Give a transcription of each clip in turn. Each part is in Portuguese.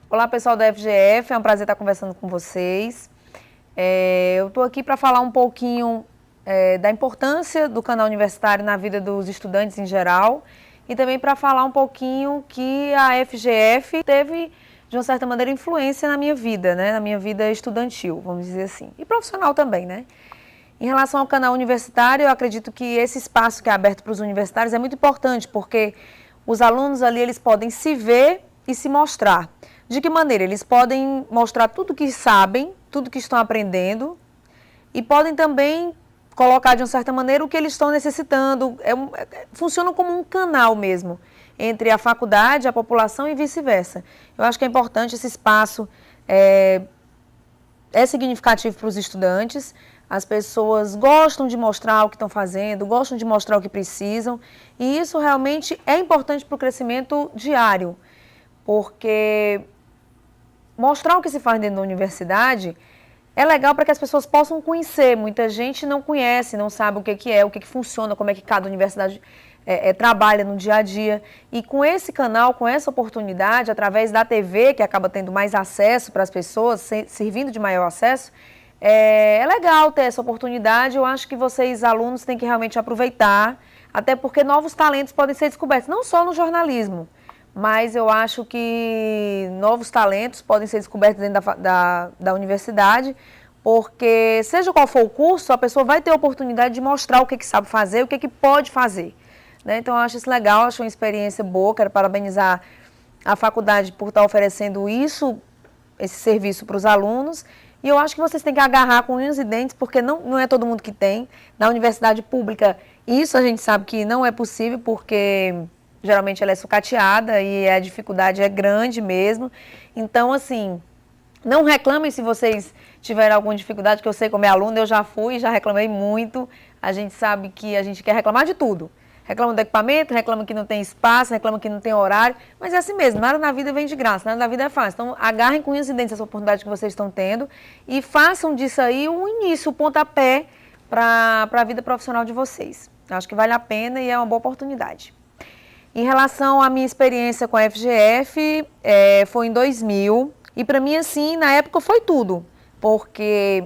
Olá, pessoal da FGF, é um prazer estar conversando com vocês. Eu estou aqui para falar um pouquinho da importância do canal universitário na vida dos estudantes em geral e também para falar um pouquinho que a FGF teve, de uma certa maneira, influência na minha vida, né? Na minha vida estudantil, vamos dizer assim, e profissional também, né? Em relação ao canal universitário, eu acredito que esse espaço que é aberto para os universitários é muito importante, porque os alunos ali eles podem se ver e se mostrar. De que maneira? Eles podem mostrar tudo que sabem, tudo que estão aprendendo e podem também colocar de uma certa maneira o que eles estão necessitando. Funciona como um canal mesmo entre a faculdade, a população e vice-versa. Eu acho que é importante esse espaço, é significativo para os estudantes. As pessoas gostam de mostrar o que estão fazendo, gostam de mostrar o que precisam e isso realmente é importante para o crescimento diário, porque mostrar o que se faz dentro da universidade é legal para que as pessoas possam conhecer. Muita gente não conhece, não sabe o que é, o que funciona, como é que cada universidade trabalha no dia a dia. E com esse canal, com essa oportunidade, através da TV, que acaba tendo mais acesso para as pessoas, servindo de maior acesso, é legal ter essa oportunidade. Eu acho que vocês, alunos, têm que realmente aproveitar, até porque novos talentos podem ser descobertos, não só no jornalismo, mas eu acho que novos talentos podem ser descobertos dentro da universidade, porque seja qual for o curso, a pessoa vai ter a oportunidade de mostrar o que sabe fazer, o que pode fazer, né? Então eu acho isso legal, acho uma experiência boa, quero parabenizar a faculdade por estar oferecendo isso, esse serviço para os alunos, e eu acho que vocês têm que agarrar com unhas e dentes, porque não é todo mundo que tem. Na universidade pública, isso a gente sabe que não é possível, porque geralmente ela é sucateada e a dificuldade é grande mesmo. Então, assim, não reclamem se vocês tiverem alguma dificuldade, que eu sei como é aluno, eu já fui, já reclamei muito. A gente sabe que a gente quer reclamar de tudo. Reclama do equipamento, reclama que não tem espaço, reclama que não tem horário, mas é assim mesmo, nada na vida vem de graça, nada na vida é fácil. Então, agarrem com unhas e dentes essa oportunidade que vocês estão tendo e façam disso aí um início, um pontapé para a vida profissional de vocês. Eu acho que vale a pena e é uma boa oportunidade. Em relação à minha experiência com a FGF, foi em 2000, e para mim, assim, na época foi tudo, porque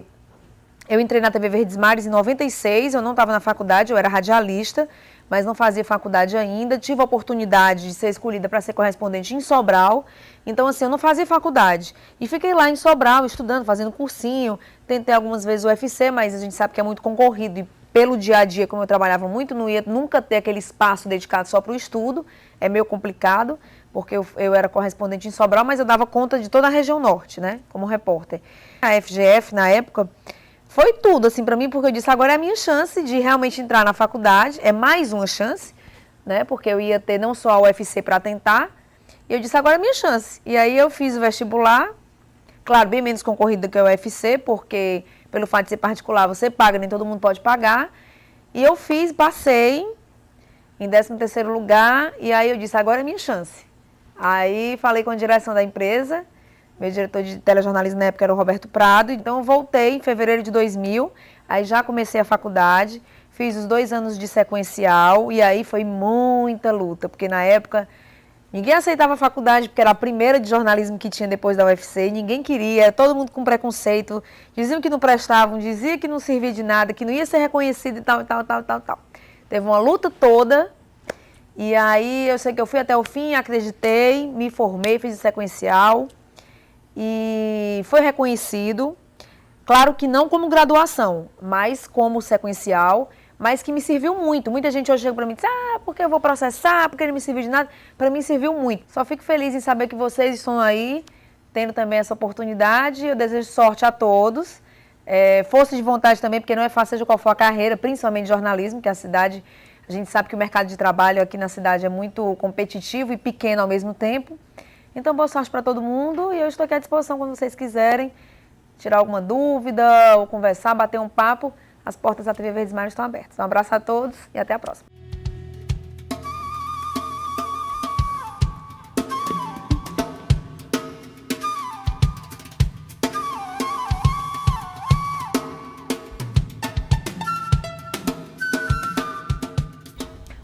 eu entrei na TV Verdes Mares em 96, eu não estava na faculdade, eu era radialista, mas não fazia faculdade ainda, tive a oportunidade de ser escolhida para ser correspondente em Sobral, então assim, eu não fazia faculdade, e fiquei lá em Sobral, estudando, fazendo cursinho, tentei algumas vezes o UFC, mas a gente sabe que é muito concorrido, e pelo dia a dia, como eu trabalhava muito, não ia nunca ter aquele espaço dedicado só para o estudo, é meio complicado, porque eu era correspondente em Sobral, mas eu dava conta de toda a região norte, né, como repórter. A FGF, na época, foi tudo, assim, para mim, porque eu disse, agora é a minha chance de realmente entrar na faculdade, é mais uma chance, né, porque eu ia ter não só a UFC para tentar, e eu disse, agora é a minha chance. E aí eu fiz o vestibular, claro, bem menos concorrido do que o UFC, porque pelo fato de ser particular, você paga, nem todo mundo pode pagar, e eu fiz, passei em 13º lugar, e aí eu disse, agora é a minha chance. Aí falei com a direção da empresa, meu diretor de telejornalismo na época era o Roberto Prado, então eu voltei em fevereiro de 2000, aí já comecei a faculdade, fiz os 2 anos de sequencial e aí foi muita luta, porque na época ninguém aceitava a faculdade, porque era a primeira de jornalismo que tinha depois da UFC, ninguém queria, todo mundo com preconceito, diziam que não prestavam, diziam que não servia de nada, que não ia ser reconhecido e tal, e tal, tal, tal, tal. Teve uma luta toda. E aí eu sei que eu fui até o fim, acreditei, me formei, fiz o sequencial e foi reconhecido, claro que não como graduação, mas como sequencial, mas que me serviu muito. Muita gente hoje chega para mim e diz, porque eu vou processar, porque não me serviu de nada. Para mim serviu muito. Só fico feliz em saber que vocês estão aí, tendo também essa oportunidade. Eu desejo sorte a todos, força de vontade também, porque não é fácil, seja qual for a carreira, principalmente jornalismo, que a cidade... A gente sabe que o mercado de trabalho aqui na cidade é muito competitivo e pequeno ao mesmo tempo. Então, boa sorte para todo mundo e eu estou aqui à disposição quando vocês quiserem tirar alguma dúvida ou conversar, bater um papo. As portas da TV Verdes Mares estão abertas. Um abraço a todos e até a próxima.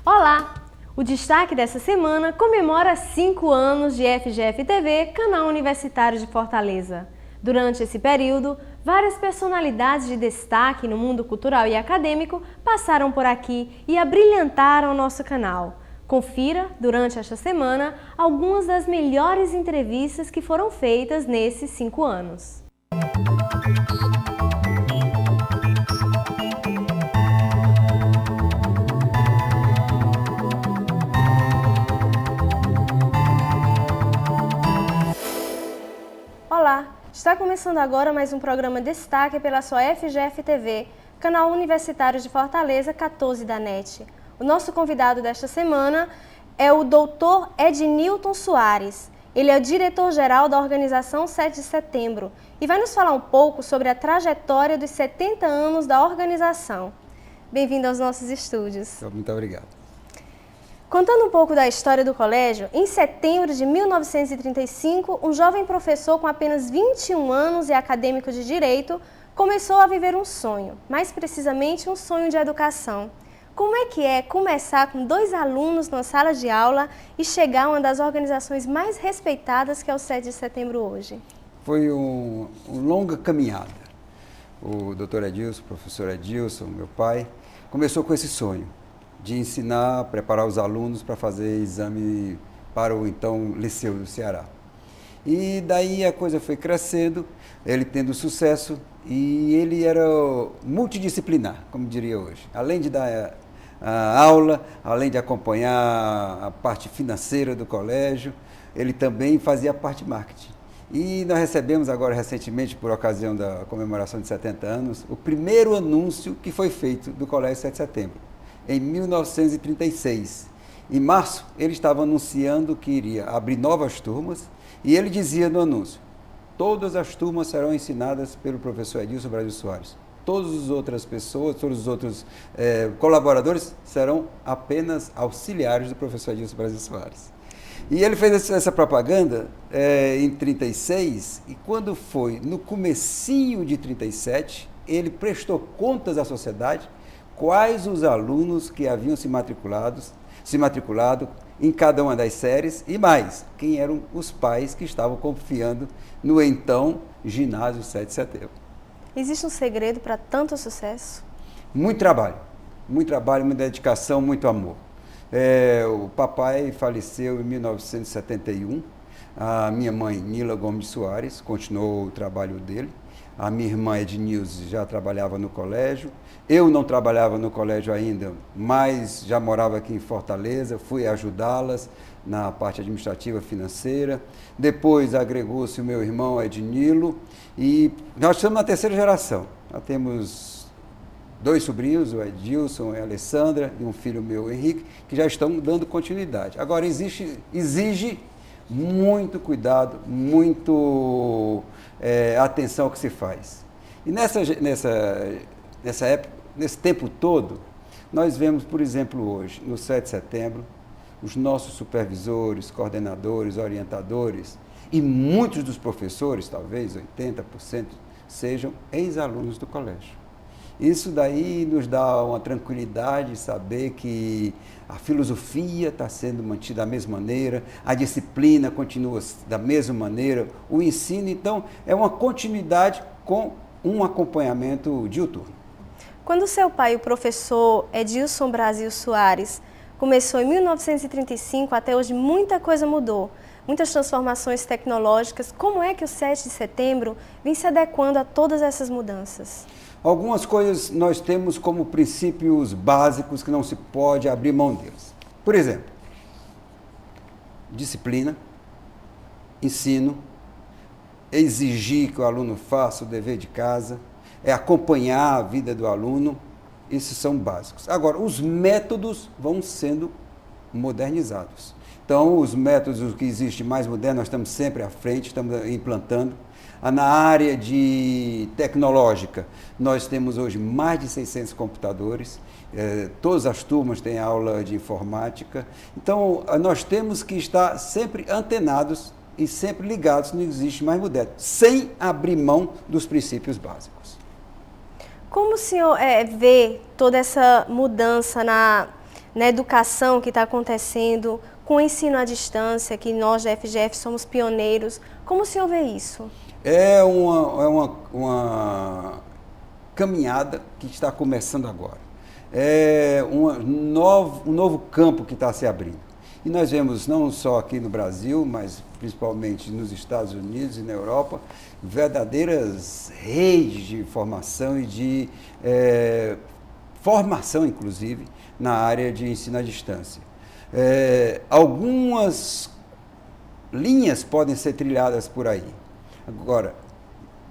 Olá! O destaque dessa semana comemora 5 anos de FGF-TV, canal universitário de Fortaleza. Durante esse período, várias personalidades de destaque no mundo cultural e acadêmico passaram por aqui e abrilhantaram nosso canal. Confira, durante esta semana, algumas das melhores entrevistas que foram feitas nesses 5 anos. Olá, está começando agora mais um programa Destaque pela sua FGF-TV, canal universitário de Fortaleza 14 da NET. O nosso convidado desta semana é o Dr. Ednilton Soares. Ele é o diretor-geral da organização 7 de Setembro e vai nos falar um pouco sobre a trajetória dos 70 anos da organização. Bem-vindo aos nossos estúdios. Muito obrigado. Contando um pouco da história do colégio, em setembro de 1935, um jovem professor com apenas 21 anos e acadêmico de Direito começou a viver um sonho, mais precisamente um sonho de educação. Como é começar com 2 alunos na sala de aula e chegar a uma das organizações mais respeitadas que é o 7 de Setembro hoje? Foi uma longa caminhada. O Dr. Edilson, o professor Edilson, meu pai, começou com esse sonho de ensinar, preparar os alunos para fazer exame para o então Liceu do Ceará. E daí a coisa foi crescendo, ele tendo sucesso, e ele era multidisciplinar, como diria hoje. Além de dar a aula, além de acompanhar a parte financeira do colégio, ele também fazia a parte marketing. E nós recebemos agora recentemente, por ocasião da comemoração de 70 anos, o primeiro anúncio que foi feito do Colégio 7 de Setembro, em 1936. Em março, ele estava anunciando que iria abrir novas turmas, e ele dizia no anúncio: todas as turmas serão ensinadas pelo professor Edilson Brasil Soares. Todas as outras pessoas, todos os outros colaboradores serão apenas auxiliares do professor Edilson Brasil Soares. E ele fez essa propaganda em 36, e quando foi no comecinho de 37, ele prestou contas à sociedade quais os alunos que haviam se matriculado em cada uma das séries e mais, quem eram os pais que estavam confiando no então ginásio 7 de Setembro. Existe um segredo para tanto sucesso? Muito trabalho, muita dedicação, muito amor. O papai faleceu em 1971, a minha mãe, Nila Gomes de Soares, continuou o trabalho dele, a minha irmã Ednilze já trabalhava no colégio, eu não trabalhava no colégio ainda, mas já morava aqui em Fortaleza, fui ajudá-las na parte administrativa financeira. Depois agregou-se o meu irmão Ednilo e nós estamos na 3ª geração. Nós temos 2 sobrinhos, o Edilson e a Alessandra, e um filho meu, o Henrique, que já estão dando continuidade. Agora, exige muito cuidado, muito atenção ao que se faz. E nessa época, nesse tempo todo, nós vemos, por exemplo, hoje, no 7 de Setembro, os nossos supervisores, coordenadores, orientadores e muitos dos professores, talvez 80%, sejam ex-alunos do colégio. Isso daí nos dá uma tranquilidade de saber que a filosofia está sendo mantida da mesma maneira, a disciplina continua da mesma maneira, o ensino, então, é uma continuidade com um acompanhamento diuturno. Quando seu pai, o professor Edilson Brasil Soares, começou em 1935, até hoje muita coisa mudou, muitas transformações tecnológicas. Como é que o 7 de Setembro vem se adequando a todas essas mudanças? Algumas coisas nós temos como princípios básicos que não se pode abrir mão deles. Por exemplo, disciplina, ensino, exigir que o aluno faça o dever de casa, acompanhar a vida do aluno, esses são básicos. Agora, os métodos vão sendo modernizados. Então, os métodos que existem mais modernos, nós estamos sempre à frente, estamos implantando. Na área tecnológica, nós temos hoje mais de 600 computadores, todas as turmas têm aula de informática. Então, nós temos que estar sempre antenados e sempre ligados no que existe mais moderno, sem abrir mão dos princípios básicos. Como o senhor vê toda essa mudança na na educação que está acontecendo, com o ensino à distância, que nós da FGF somos pioneiros. Como o senhor vê isso? É uma caminhada que está começando agora. É um novo campo que está se abrindo. E nós vemos, não só aqui no Brasil, mas principalmente nos Estados Unidos e na Europa, verdadeiras redes de formação e de formação, inclusive, na área de ensino à distância. Algumas linhas podem ser trilhadas por aí. Agora,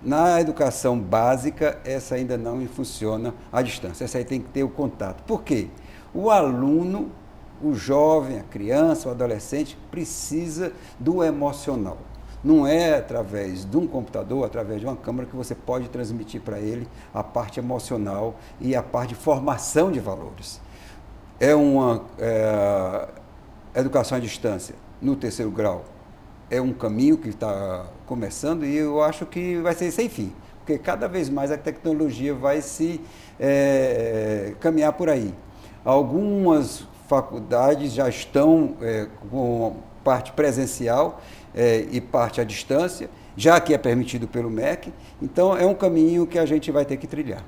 na educação básica, essa ainda não funciona à distância. Essa aí tem que ter o contato. Por quê? O aluno, o jovem, a criança, o adolescente, precisa do emocional. Não é através de um computador, através de uma câmera que você pode transmitir para ele a parte emocional e a parte de formação de valores. Educação à distância, no terceiro grau, é um caminho que está começando e eu acho que vai ser sem fim, porque cada vez mais a tecnologia vai se caminhar por aí. Algumas faculdades já estão com parte presencial e parte à distância, já que é permitido pelo MEC, então é um caminho que a gente vai ter que trilhar.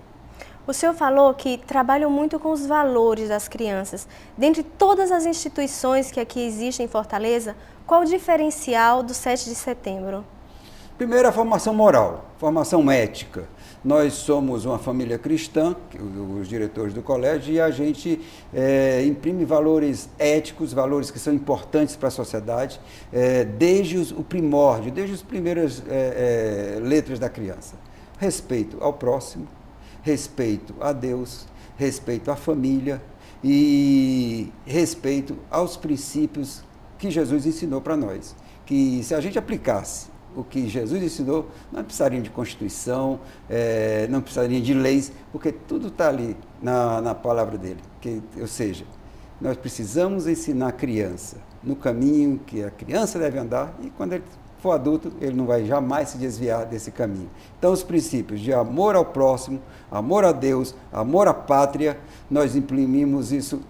O senhor falou que trabalham muito com os valores das crianças. Dentre todas as instituições que aqui existem em Fortaleza, qual o diferencial do 7 de setembro? Primeiro, a formação moral, formação ética. Nós somos uma família cristã, os diretores do colégio, e a gente imprime valores éticos, valores que são importantes para a sociedade, desde o primórdio, desde as primeiras letras da criança. Respeito ao próximo, respeito a Deus, respeito à família e respeito aos princípios que Jesus ensinou para nós. Que se a gente aplicasse o que Jesus ensinou, não precisaria de Constituição, não precisaria de leis, porque tudo está ali na palavra dele. Ou seja, nós precisamos ensinar a criança no caminho que a criança deve andar e quando ele for adulto, ele não vai jamais se desviar desse caminho. Então, os princípios de amor ao próximo, amor a Deus, amor à pátria, nós imprimimos isso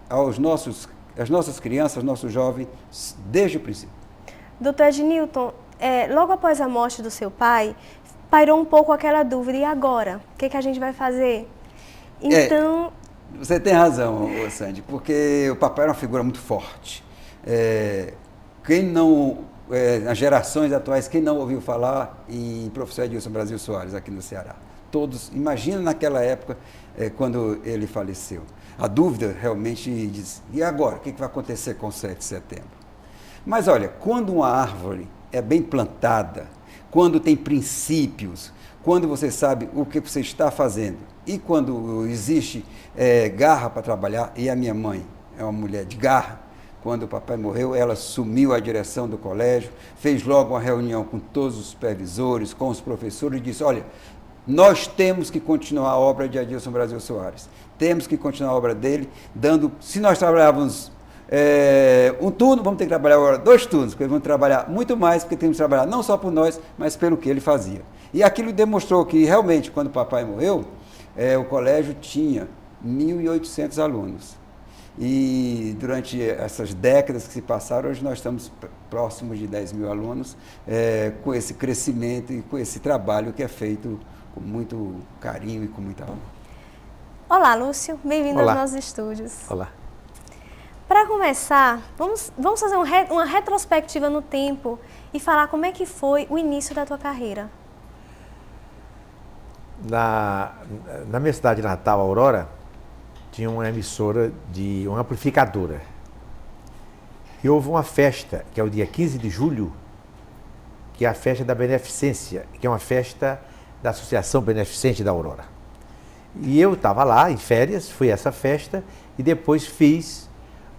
às nossas crianças, aos nossos jovens, desde o princípio. Doutor Ednilton, logo após a morte do seu pai, pairou um pouco aquela dúvida, e agora? O que a gente vai fazer? Então... Você tem razão, Sandy, porque o papai era uma figura muito forte. Nas gerações atuais, quem não ouviu falar em professor Edilson Brasil Soares, aqui no Ceará? Todos, imagina naquela época, quando ele faleceu. A dúvida realmente diz, e agora? O que vai acontecer com o 7 de setembro? Mas olha, quando uma árvore é bem plantada, quando tem princípios, quando você sabe o que você está fazendo, e quando existe garra para trabalhar, e a minha mãe é uma mulher de garra, quando o papai morreu, ela assumiu a direção do colégio, fez logo uma reunião com todos os supervisores, com os professores, e disse, olha, nós temos que continuar a obra de Edilson Brasil Soares, temos que continuar a obra dele, se nós trabalhávamos um turno, vamos ter que trabalhar agora 2 turnos, porque vamos trabalhar muito mais, porque temos que trabalhar não só por nós, mas pelo que ele fazia. E aquilo demonstrou que, realmente, quando o papai morreu, o colégio tinha 1.800 alunos. E durante essas décadas que se passaram, hoje nós estamos próximos de 10.000 alunos, com esse crescimento e com esse trabalho que é feito com muito carinho e com muita amor. Olá, Lúcio. Bem-vindo aos nossos estúdios. Olá. Para começar, vamos fazer uma retrospectiva no tempo e falar como é que foi o início da tua carreira. Na minha cidade natal, Aurora, tinha uma emissora uma amplificadora. E houve uma festa, que é o dia 15 de julho, que é a festa da Beneficência, que é uma festa da Associação Beneficente da Aurora. E eu estava lá, em férias, fui a essa festa e depois fiz,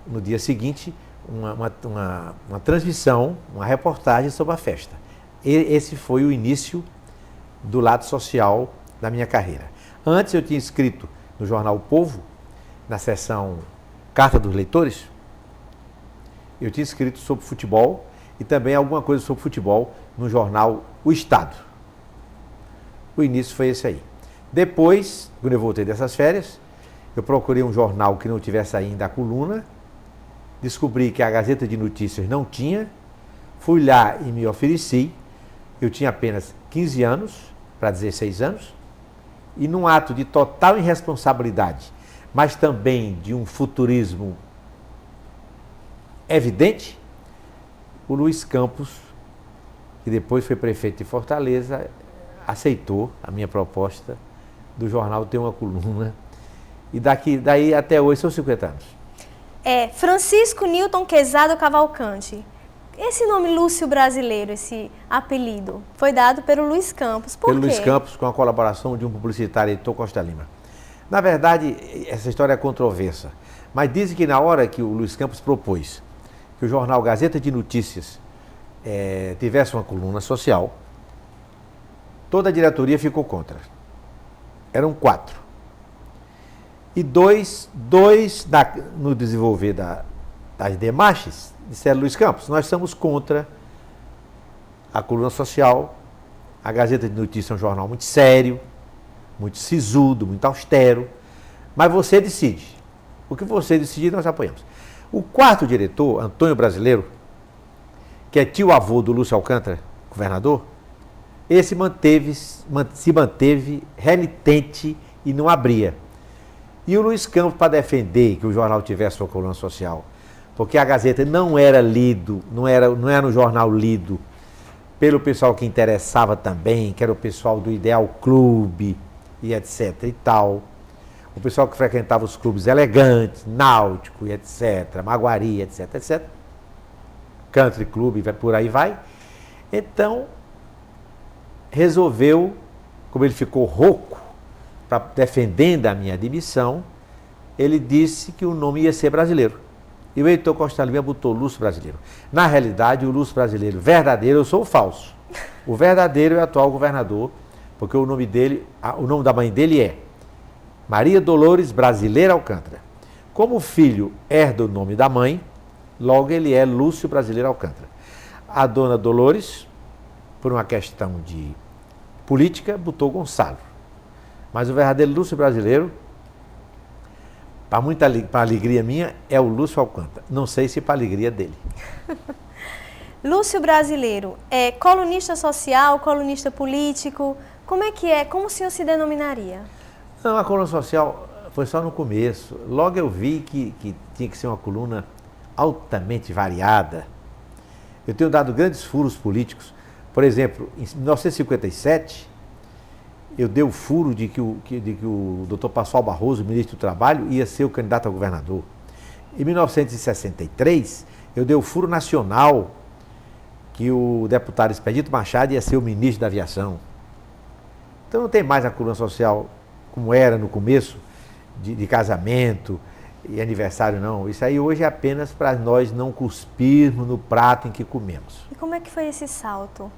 no dia seguinte, uma transmissão, uma reportagem sobre a festa. Esse foi o início do lado social da minha carreira. Antes eu tinha escrito no jornal O Povo, na seção Carta dos Leitores, eu tinha escrito sobre futebol e também alguma coisa sobre futebol no jornal O Estado. O início foi esse aí. Depois, quando eu voltei dessas férias, Eu procurei um jornal que não tivesse ainda a coluna, descobri que a Gazeta de Notícias não tinha, fui lá e me ofereci. Eu tinha apenas 15 anos, para 16 anos, e num ato de total irresponsabilidade, mas também de um futurismo evidente, o Luiz Campos, que depois foi prefeito de Fortaleza, aceitou a minha proposta do jornal ter uma coluna. E daí até hoje são 50 anos. Francisco Newton Quezado Cavalcante. Esse nome Lúcio Brasileiro, esse apelido, foi dado pelo Luiz Campos. Por quê? Pelo Luiz Campos, com a colaboração de um publicitário, Heitor Costa Lima. Na verdade, essa história é controversa. Mas dizem que na hora que o Luiz Campos propôs que o jornal Gazeta de Notícias tivesse uma coluna social, toda a diretoria ficou contra. Eram 4. E dois no desenvolver das demarches, disseram: Luiz Campos, nós estamos contra a coluna social. A Gazeta de Notícias é um jornal muito sério, muito sisudo, muito austero, mas você decide. O que você decidir, nós apoiamos. O 4º diretor, Antônio Brasileiro, que é tio-avô do Lúcio Alcântara, governador, esse se manteve renitente e não abria. E o Luiz Campos, para defender que o jornal tivesse sua coluna social, porque a Gazeta não era lido, não era um jornal lido pelo pessoal que interessava também, que era o pessoal do Ideal Clube e etc e tal, o pessoal que frequentava os clubes elegantes, Náutico e etc, Maguari, etc, etc, Country Club, por aí vai. Então, resolveu, como ele ficou rouco, defendendo a minha admissão, ele disse que o nome ia ser Brasileiro. E o Heitor Costa Lima botou Lúcio Brasileiro. Na realidade, o Lúcio Brasileiro verdadeiro, eu sou o falso. O verdadeiro é o atual governador, porque o nome da mãe dele é Maria Dolores Brasileira Alcântara. Como o filho herda o nome da mãe, logo ele é Lúcio Brasileiro Alcântara. A dona Dolores, por uma questão de política, botou Gonçalo. Mas o verdadeiro Lúcio Brasileiro, para alegria minha, é o Lúcio Alcântara. Não sei se para alegria dele. Lúcio Brasileiro é colunista social, colunista político. Como é que é? Como o senhor se denominaria? Não, a coluna social foi só no começo. Logo eu vi que tinha que ser uma coluna altamente variada. Eu tenho dado grandes furos políticos. Por exemplo, em 1957, eu dei o furo de que o Dr. Pascoal Barroso, ministro do Trabalho, ia ser o candidato a governador. Em 1963, eu dei o furo nacional que o deputado Expedito Machado ia ser o ministro da Aviação. Então não tem mais a coluna social como era no começo, de casamento e aniversário, não. Isso aí hoje é apenas para nós não cuspirmos no prato em que comemos. E como é que foi esse salto?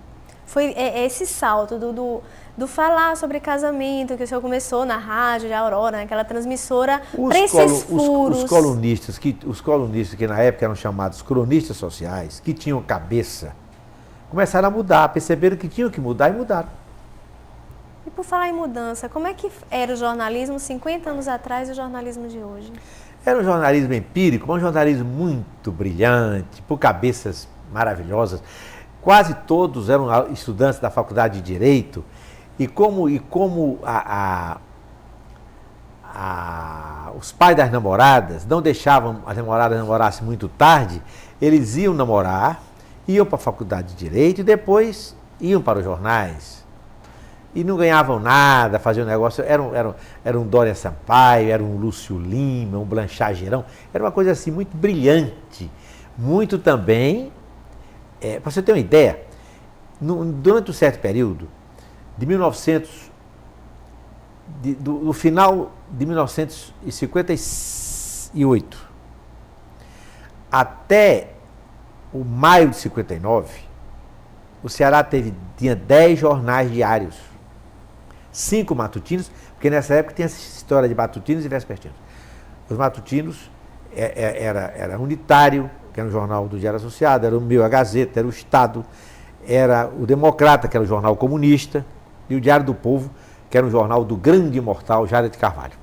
Foi esse salto do falar sobre casamento, que o senhor começou na rádio de Aurora, naquela transmissora, para esses furos. Os colunistas que na época eram chamados cronistas sociais, que tinham cabeça, começaram a mudar, perceberam que tinham que mudar e mudaram. E por falar em mudança, como é que era o jornalismo 50 anos atrás e o jornalismo de hoje? Era um jornalismo empírico, um jornalismo muito brilhante, por cabeças maravilhosas. Quase todos eram estudantes da Faculdade de Direito, e como os pais das namoradas não deixavam as namoradas namorassem muito tarde, eles iam namorar, iam para a Faculdade de Direito e depois iam para os jornais. E não ganhavam nada, faziam negócio, era um Dória Sampaio, era um Lúcio Lima, um Blanchard Geirão, era uma coisa assim muito brilhante, muito também, para você ter uma ideia, durante um certo período, do final de 1958 até o maio de 59, o Ceará tinha 10 jornais diários, 5 matutinos, porque nessa época tinha essa história de matutinos e vespertinos. Os matutinos era Unitário, que era um jornal do Diário Associado, era o meu, a Gazeta, era o Estado, era o Democrata, que era o jornal comunista, e o Diário do Povo, que era um jornal do grande imortal Jário de Carvalho.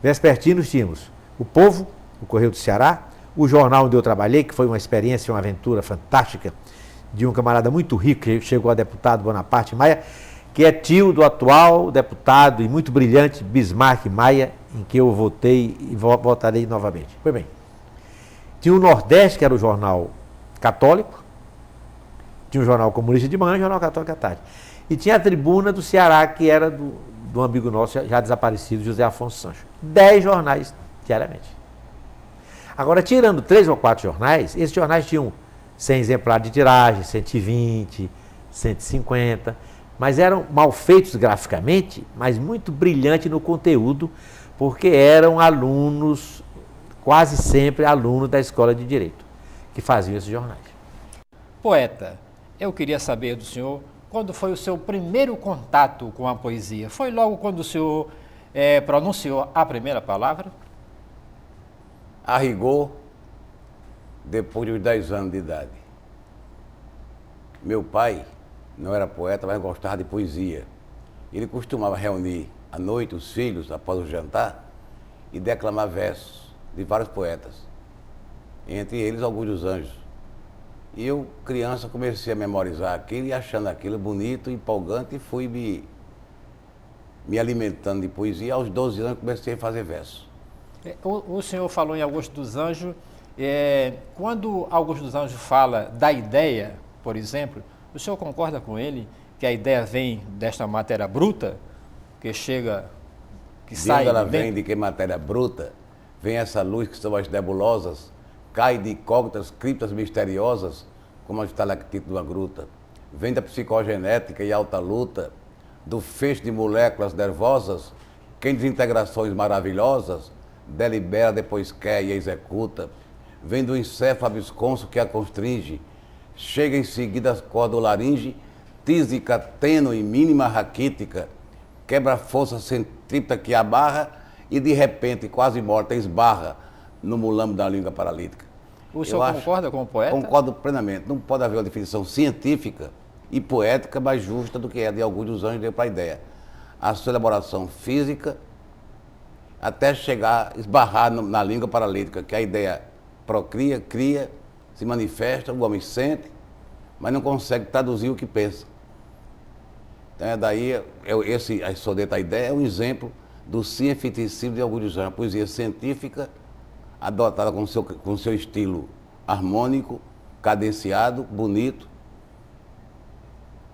vespertinos tínhamos o Povo, o Correio do Ceará, o jornal onde eu trabalhei, que foi uma experiência, uma aventura fantástica, de um camarada muito rico, que chegou a deputado Bonaparte Maia, que é tio do atual deputado e muito brilhante Bismarck Maia, em que eu votei e votarei novamente. Foi bem. Tinha o Nordeste, que era o jornal católico, tinha o jornal comunista de manhã e o jornal católico à tarde. E tinha a Tribuna do Ceará, que era do amigo nosso, já desaparecido, José Afonso Sancho. 10 jornais diariamente. Agora, tirando 3 ou 4 jornais, esses jornais tinham 100 exemplares de tiragem, 120, 150, mas eram mal feitos graficamente, mas muito brilhantes no conteúdo, porque eram alunos, quase sempre alunos da Escola de Direito, que faziam esses jornais. Poeta, eu queria saber do senhor quando foi o seu primeiro contato com a poesia. Foi logo quando o senhor pronunciou a primeira palavra? A rigor, depois de uns 10 anos de idade. Meu pai não era poeta, mas gostava de poesia. Ele costumava reunir à noite os filhos, após o jantar, e declamar versos de vários poetas, entre eles alguns dos Anjos. E eu, criança, comecei a memorizar aquilo e achando aquilo bonito, empolgante, e fui me alimentando de poesia. Aos 12 anos comecei a fazer versos. O senhor falou em Augusto dos Anjos. Quando Augusto dos Anjos fala da ideia, por exemplo, o senhor concorda com ele que a ideia vem desta matéria bruta, que chega, que sai... De onde ela vem, de que matéria bruta, vem essa luz que são as nebulosas, cai de incógnitas, criptas misteriosas, como a estalactite de uma gruta. Vem da psicogenética e alta luta, do feixe de moléculas nervosas, que em desintegrações maravilhosas, delibera, depois quer e executa. Vem do encéfalo absconso que a constringe, chega em seguida às cordas do laringe, tísica, tênue, mínima raquítica, quebra a força centrípeta que abarra e de repente, quase morta, esbarra no mulambo da língua paralítica. O senhor concorda com o poeta? Concordo plenamente. Não pode haver uma definição científica e poética mais justa do que a de Augusto dos Anjos deu para a ideia. A sua elaboração física, até chegar, esbarrar na língua paralítica, que a ideia procria, cria, se manifesta, o homem sente, mas não consegue traduzir o que pensa. Então, daí, a soneta, a ideia, é um exemplo do cientificismo de Augusto dos Anjos, a poesia científica, adotada com seu estilo harmônico, cadenciado, bonito,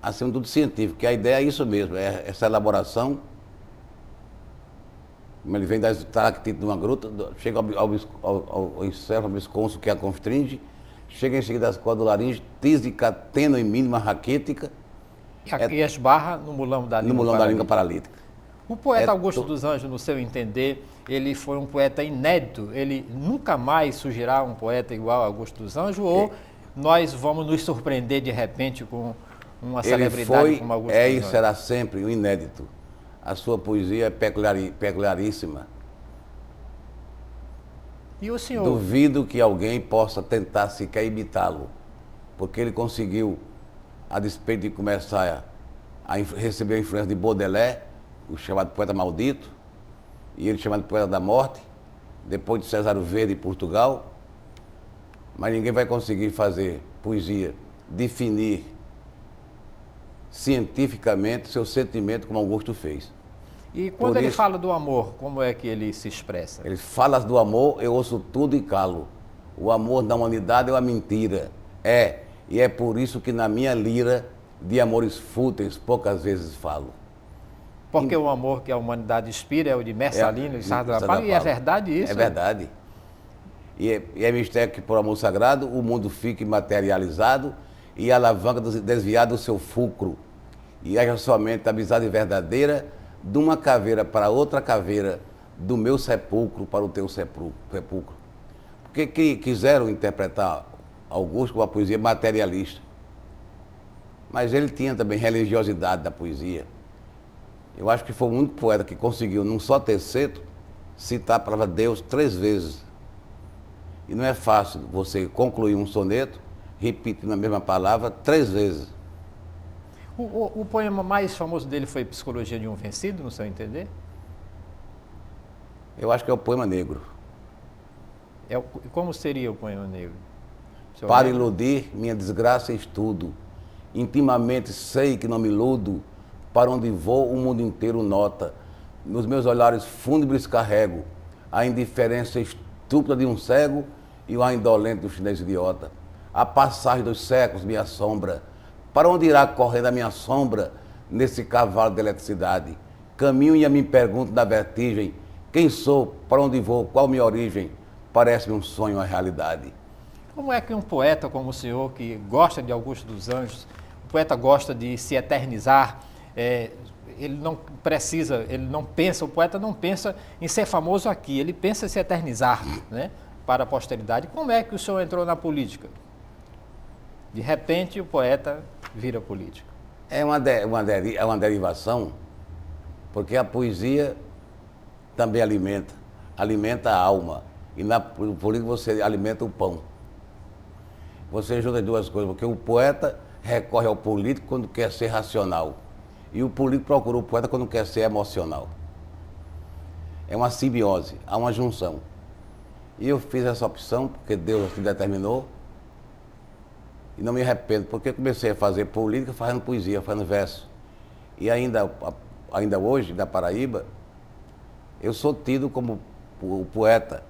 acima de tudo científico, que a ideia é isso mesmo, é essa elaboração, como ele vem da estalactite de uma gruta, chega ao encéfalo absconso que a constringe, chega em seguida às cordas do laringe, tísica, tênue e mínima raquítica. E esbarra no mulambo da língua no mulambo da língua paralítica. O poeta Augusto dos Anjos, no seu entender, ele foi um poeta inédito. Ele nunca mais surgirá um poeta igual a Augusto dos Anjos, ou nós vamos nos surpreender de repente com uma celebridade como Augusto dos Anjos? E será sempre um inédito. A sua poesia é peculiaríssima. E o senhor? Duvido que alguém possa tentar sequer imitá-lo, porque ele conseguiu, a despeito de começar a receber a influência de Baudelaire, o chamado poeta maldito, e ele chamado poeta da morte, depois de César Verde em Portugal, mas ninguém vai conseguir fazer poesia, definir cientificamente seu sentimento como Augusto fez. E quando ele fala do amor, como é que ele se expressa? Ele fala do amor, eu ouço tudo e calo. O amor da humanidade é uma mentira. E é por isso que na minha lira, de amores fúteis, poucas vezes falo. Porque o amor que a humanidade inspira é o de Messalina e Sarda da Palha, e é verdade isso? É verdade. E é mistério que por amor sagrado o mundo fique materializado e a alavanca desviada do seu fulcro. E haja somente a amizade verdadeira de uma caveira para outra caveira, do meu sepulcro para o teu sepulcro. Porque quiseram interpretar Augusto com uma poesia materialista. Mas ele tinha também religiosidade da poesia. Eu acho que foi o único poeta que conseguiu, num só terceto, citar a palavra Deus 3 vezes. E não é fácil você concluir um soneto repetindo a mesma palavra 3 vezes. O poema mais famoso dele foi Psicologia de um Vencido, no seu entender? Eu acho que é o poema negro. Como seria o poema negro? O senhor Para lembra? iludir minha desgraça estudo. Intimamente sei que não me iludo. Para onde vou, o mundo inteiro nota. Nos meus olhares fúnebres carrego a indiferença estúpida de um cego e o ar indolente do chinês idiota. A passagem dos séculos me assombra. Para onde irá correndo a minha sombra nesse cavalo de eletricidade? Caminho e me pergunto na vertigem: quem sou? Para onde vou? Qual minha origem? Parece-me um sonho, uma realidade. Como é que um poeta como o senhor, que gosta de Augusto dos Anjos, o poeta gosta de se eternizar, ele não precisa, o poeta não pensa em ser famoso aqui, ele pensa em se eternizar, né, para a posteridade. Como é que o senhor entrou na política? De repente o poeta vira político. É uma derivação, porque a poesia também alimenta a alma. E na política você alimenta o pão. Você junta as duas coisas, porque o poeta recorre ao político quando quer ser racional. E o político procura o poeta quando quer ser emocional. É uma simbiose, há uma junção. E eu fiz essa opção porque Deus assim determinou. E não me arrependo, porque eu comecei a fazer política fazendo poesia, fazendo verso. E ainda hoje, na Paraíba, eu sou tido como o poeta.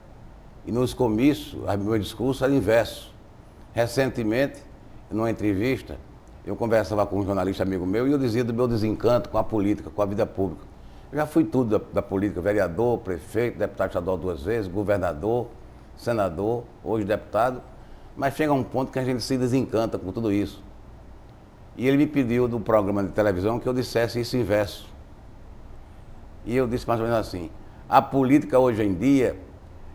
E nos comícios, meu discurso era em verso. Recentemente, numa entrevista, eu conversava com um jornalista amigo meu e eu dizia do meu desencanto com a política, com a vida pública. Eu já fui tudo da política, vereador, prefeito, deputado estadual 2 vezes, governador, senador, hoje deputado. Mas chega um ponto que a gente se desencanta com tudo isso. E ele me pediu do programa de televisão que eu dissesse isso em verso. E eu disse mais ou menos assim: a política hoje em dia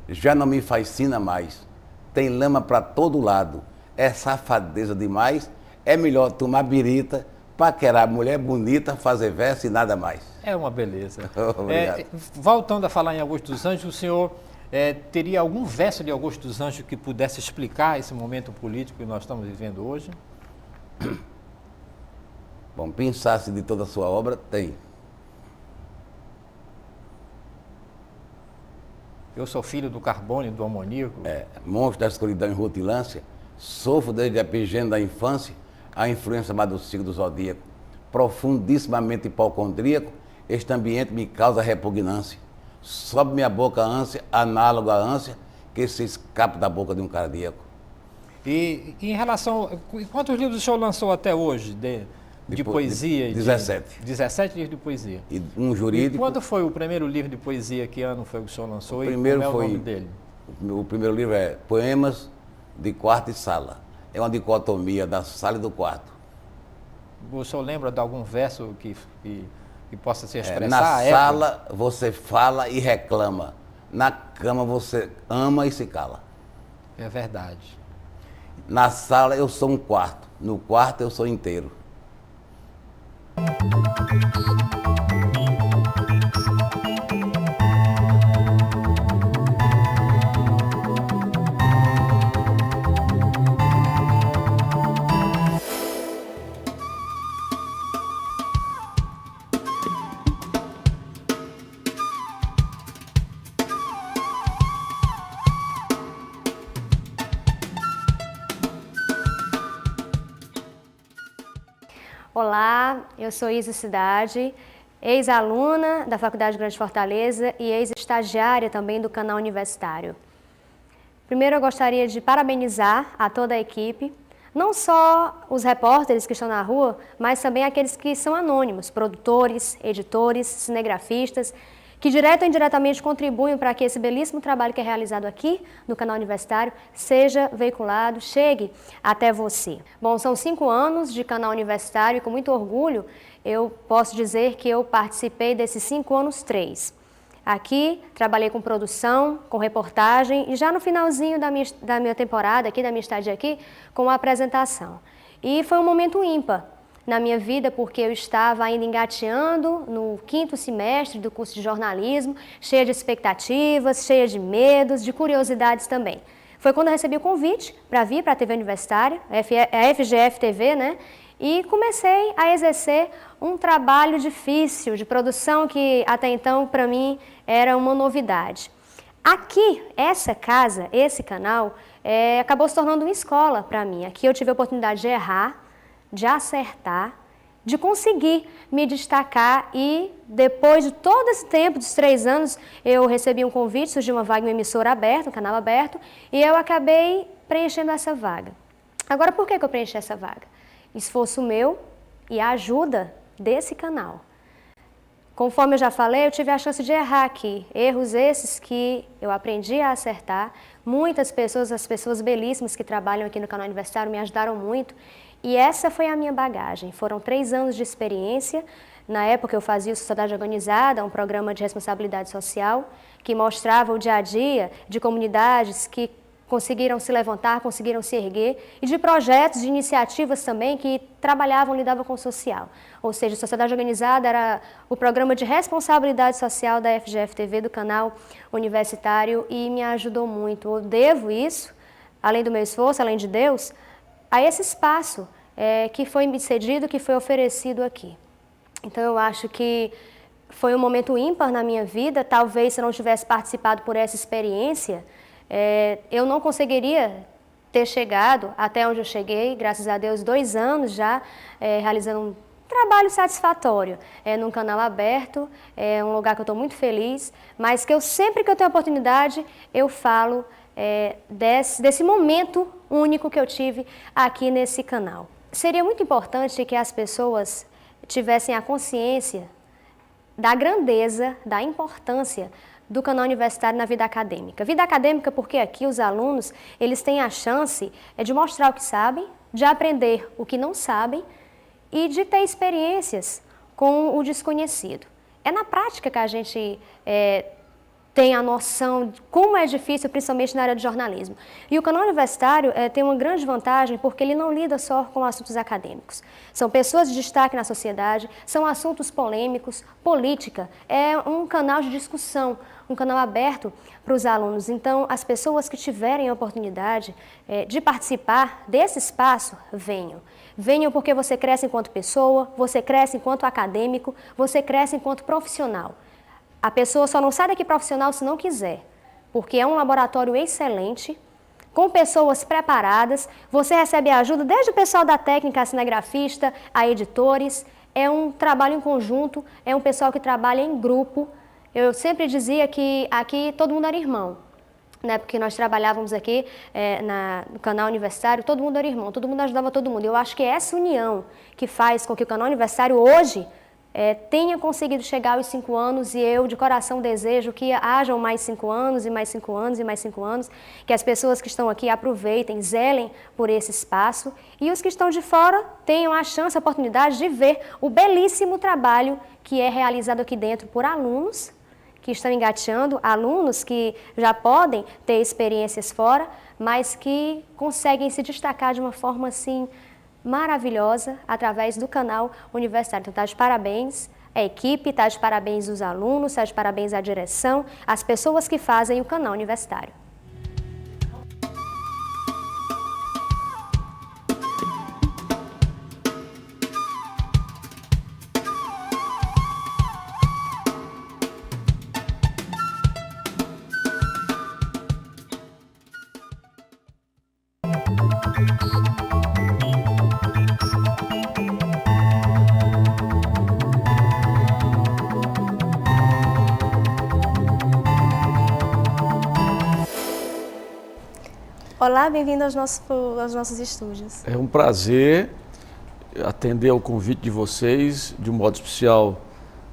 já não me fascina mais. Tem lama para todo lado. É safadeza demais. É melhor tomar birita, paquerar mulher bonita, fazer verso e nada mais. É uma beleza. Obrigado. Voltando a falar em Augusto dos Anjos, o senhor teria algum verso de Augusto dos Anjos que pudesse explicar esse momento político que nós estamos vivendo hoje? Bom, pensasse de toda a sua obra, tem. Eu sou filho do carbono e do amoníaco. Monstro da escuridão e rutilância, sofro desde a pigênio da infância a influência má do ciclo do zodíaco. Profundissimamente hipocondríaco, este ambiente me causa repugnância. Sobe minha boca a ânsia, análogo à ânsia, que se escapa da boca de um cardíaco. E em relação... Quantos livros o senhor lançou até hoje de poesia? 17. 17 livros de poesia. E um jurídico... E quando foi o primeiro livro de poesia? Que ano foi que o senhor lançou? O primeiro e como foi, é o nome dele? O primeiro livro é Poemas de Quarto e Sala. É uma dicotomia da sala e do quarto. O senhor lembra de algum verso que possa se expressar? Na sala você fala e reclama. Na cama você ama e se cala. É verdade. Na sala eu sou um quarto. No quarto eu sou inteiro. Olá, eu sou Isa Cidade, ex-aluna da Faculdade Grande Fortaleza e ex-estagiária também do canal universitário. Primeiro eu gostaria de parabenizar a toda a equipe, não só os repórteres que estão na rua, mas também aqueles que são anônimos, produtores, editores, cinegrafistas, que direto ou indiretamente contribuem para que esse belíssimo trabalho que é realizado aqui no canal universitário seja veiculado, chegue até você. Bom, são 5 anos de canal universitário e com muito orgulho eu posso dizer que eu participei desses 5 anos 3. Aqui trabalhei com produção, com reportagem e já no finalzinho da minha temporada, aqui, da minha estadia aqui, com a apresentação. E foi um momento ímpar na minha vida, porque eu estava ainda engateando no 5º semestre do curso de jornalismo, cheia de expectativas, cheia de medos, de curiosidades também. Foi quando eu recebi o convite para vir para a TV Universitária, a FGF TV, né? e comecei a exercer um trabalho difícil de produção que até então para mim era uma novidade. Aqui, essa casa, esse canal, acabou se tornando uma escola para mim. Aqui eu tive a oportunidade de errar, de acertar, de conseguir me destacar e depois de todo esse tempo, dos 3 anos, eu recebi um convite, surgiu uma vaga em uma emissora aberta, um canal aberto, e eu acabei preenchendo essa vaga. Agora, por que eu preenchi essa vaga? Esforço meu e a ajuda desse canal. Conforme eu já falei, eu tive a chance de errar aqui, erros esses que eu aprendi a acertar. Muitas pessoas, as pessoas belíssimas que trabalham aqui no canal universitário me ajudaram muito e essa foi a minha bagagem. Foram 3 anos de experiência. Na época eu fazia o Sociedade Organizada, um programa de responsabilidade social que mostrava o dia a dia de comunidades que conseguiram se levantar, conseguiram se erguer, e de projetos, de iniciativas também que trabalhavam, lidavam com o social. Ou seja, a Sociedade Organizada era o programa de responsabilidade social da FGF-TV, do canal universitário, e me ajudou muito. Eu devo isso, além do meu esforço, além de Deus, a esse espaço que foi me cedido, que foi oferecido aqui. Então eu acho que foi um momento ímpar na minha vida, talvez se eu não tivesse participado por essa experiência, eu não conseguiria ter chegado até onde eu cheguei, graças a Deus, 2 anos já realizando um trabalho satisfatório num canal aberto, um lugar que eu estou muito feliz, mas que sempre que eu tenho a oportunidade, eu falo desse momento único que eu tive aqui nesse canal. Seria muito importante que as pessoas tivessem a consciência da grandeza, da importância do canal universitário na vida acadêmica. Vida acadêmica porque aqui os alunos, eles têm a chance de mostrar o que sabem, de aprender o que não sabem e de ter experiências com o desconhecido. É na prática que a gente tem a noção de como é difícil, principalmente na área de jornalismo. E o canal universitário tem uma grande vantagem porque ele não lida só com assuntos acadêmicos. São pessoas de destaque na sociedade, são assuntos polêmicos, política. É um canal de discussão, um canal aberto para os alunos. Então, as pessoas que tiverem a oportunidade de participar desse espaço, venham. Venham porque você cresce enquanto pessoa, você cresce enquanto acadêmico, você cresce enquanto profissional. A pessoa só não sai daqui profissional se não quiser, porque é um laboratório excelente, com pessoas preparadas, você recebe ajuda desde o pessoal da técnica, a cinegrafista, a editores, é um trabalho em conjunto, é um pessoal que trabalha em grupo. Eu sempre dizia que aqui todo mundo era irmão, né? Porque nós trabalhávamos aqui no canal universitário, todo mundo era irmão, todo mundo ajudava todo mundo. Eu acho que é essa união que faz com que o canal universitário hoje tenha conseguido chegar aos 5 anos e eu de coração desejo que hajam mais 5 anos e mais 5 anos e mais 5 anos, que as pessoas que estão aqui aproveitem, zelem por esse espaço e os que estão de fora tenham a chance, a oportunidade de ver o belíssimo trabalho que é realizado aqui dentro por alunos que estão engateando, alunos que já podem ter experiências fora, mas que conseguem se destacar de uma forma assim maravilhosa através do canal universitário. Então, está de parabéns a equipe, está de parabéns os alunos, está de parabéns a direção, as pessoas que fazem o canal universitário. Olá, bem-vindo aos nossos estúdios. É um prazer atender ao convite de vocês, de um modo especial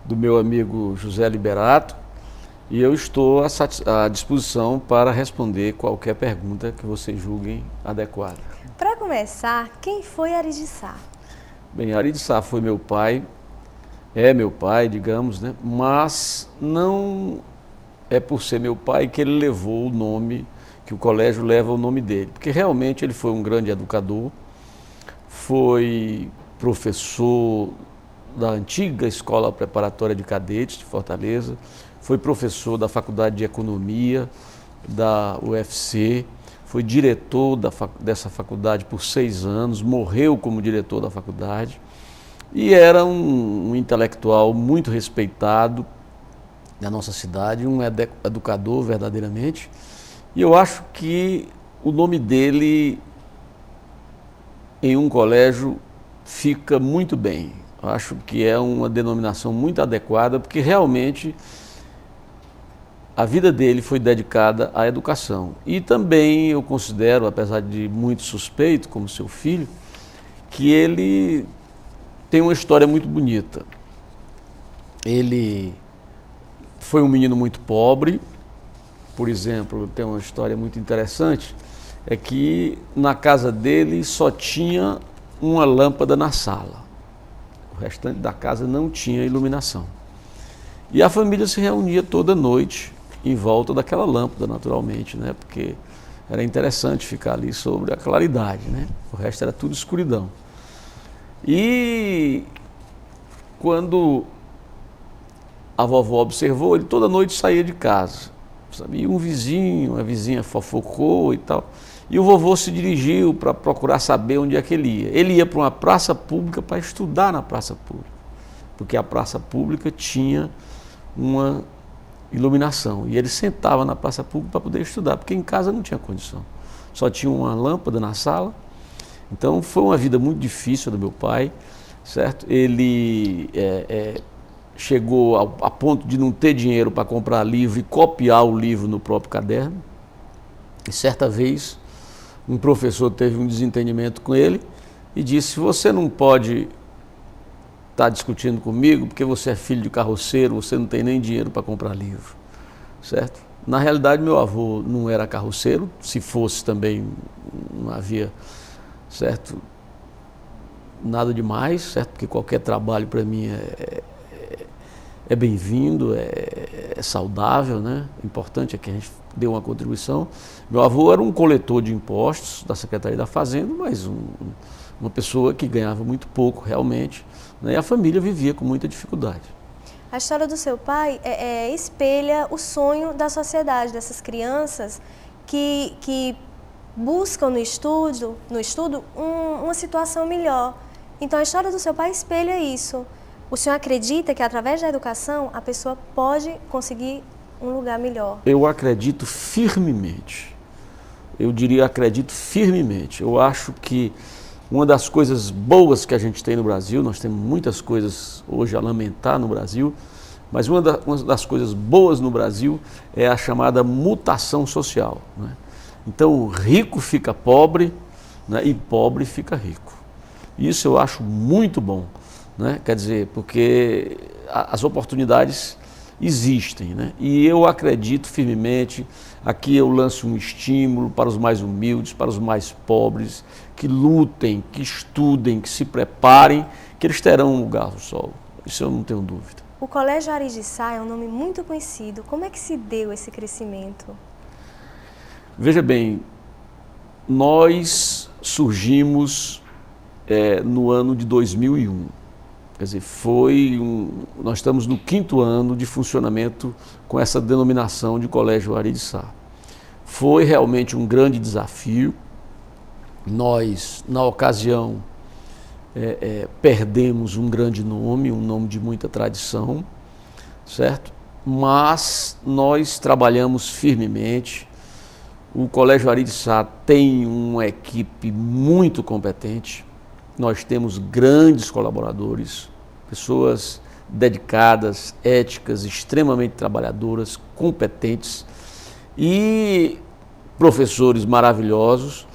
do meu amigo José Liberato, e eu estou à disposição para responder qualquer pergunta que vocês julguem adequada. Para começar, quem foi Ari de Sá? Bem, Ari de Sá foi meu pai, é meu pai, digamos, né? Mas não é por ser meu pai que ele levou o nome, que o colégio leva o nome dele, porque realmente ele foi um grande educador, foi professor da antiga Escola Preparatória de Cadetes de Fortaleza, foi professor da Faculdade de Economia da UFC, foi diretor dessa faculdade por 6 anos, morreu como diretor da faculdade e era um intelectual muito respeitado da nossa cidade, um educador verdadeiramente. E eu acho que o nome dele em um colégio fica muito bem. Eu acho que é uma denominação muito adequada, porque realmente a vida dele foi dedicada à educação. E também eu considero, apesar de muito suspeito, como seu filho, que ele tem uma história muito bonita. Ele foi um menino muito pobre. Por exemplo, tem uma história muito interessante, é que na casa dele só tinha uma lâmpada na sala. O restante da casa não tinha iluminação. E a família se reunia toda noite em volta daquela lâmpada, naturalmente, né? Porque era interessante ficar ali sobre a claridade, né? O resto era tudo escuridão. E quando a vovó observou, ele toda noite saía de casa, sabe? E um vizinho, uma vizinha fofocou e tal. E o vovô se dirigiu para procurar saber onde é que ele ia. Ele ia para uma praça pública para estudar na praça pública, porque a praça pública tinha uma iluminação. E ele sentava na praça pública para poder estudar, porque em casa não tinha condição. Só tinha uma lâmpada na sala. Então foi uma vida muito difícil do meu pai, certo? Ele chegou a ponto de não ter dinheiro para comprar livro e copiar o livro no próprio caderno. E certa vez um professor teve um desentendimento com ele e disse: você não pode estar discutindo comigo porque você é filho de carroceiro, você não tem nem dinheiro para comprar livro, certo? Na realidade, meu avô não era carroceiro, se fosse também não havia, certo, nada demais, certo? Porque qualquer trabalho para mim é bem-vindo, é saudável, né? O importante é que a gente dê uma contribuição. Meu avô era um coletor de impostos da Secretaria da Fazenda, mas uma pessoa que ganhava muito pouco realmente, né? E a família vivia com muita dificuldade. A história do seu pai espelha o sonho da sociedade, dessas crianças que buscam no estudo uma situação melhor. Então a história do seu pai espelha isso. O senhor acredita que através da educação a pessoa pode conseguir um lugar melhor? Eu acredito firmemente. Eu diria, acredito firmemente. Eu acho que uma das coisas boas que a gente tem no Brasil, nós temos muitas coisas hoje a lamentar no Brasil, mas uma das coisas boas no Brasil é a chamada mutação social, né? Então o rico fica pobre, né, e pobre fica rico. Isso eu acho muito bom, né? Quer dizer, porque as oportunidades existem, né? E eu acredito firmemente, aqui eu lanço um estímulo para os mais humildes, para os mais pobres, que lutem, que estudem, que se preparem, que eles terão um lugar no sol. Isso eu não tenho dúvida. O Colégio Ari de Sá é um nome muito conhecido. Como é que se deu esse crescimento? Veja bem, nós surgimos no ano de 2001. Quer dizer, nós estamos no 5º ano de funcionamento com essa denominação de Colégio Ari de Sá. Foi realmente um grande desafio. Nós, na ocasião, perdemos um grande nome, um nome de muita tradição, certo? Mas nós trabalhamos firmemente. O Colégio Ari de Sá tem uma equipe muito competente. Nós temos grandes colaboradores, pessoas dedicadas, éticas, extremamente trabalhadoras, competentes e professores maravilhosos.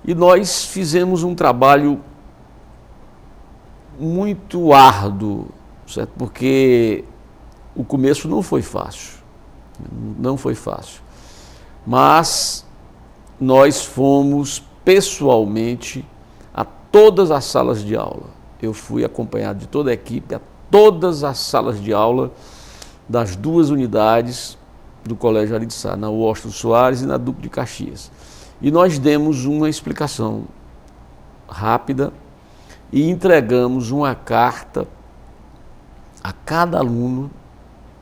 E nós fizemos um trabalho muito árduo, certo? Porque o começo não foi fácil, não foi fácil. Mas nós fomos pessoalmente a todas as salas de aula. Eu fui acompanhado de toda a equipe a todas as salas de aula das 2 unidades do Colégio Ari de Sá, na Washington Soares e na Duque de Caxias. E nós demos uma explicação rápida e entregamos uma carta a cada aluno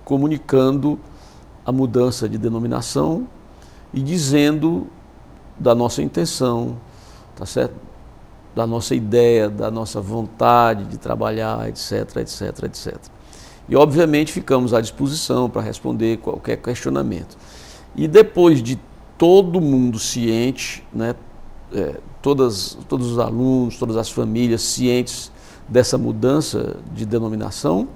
comunicando a mudança de denominação e dizendo da nossa intenção, tá certo? Da nossa ideia, da nossa vontade de trabalhar, etc, etc, etc. E, obviamente, ficamos à disposição para responder qualquer questionamento. E depois de todo mundo ciente, né, todos os alunos, todas as famílias cientes dessa mudança de denominação,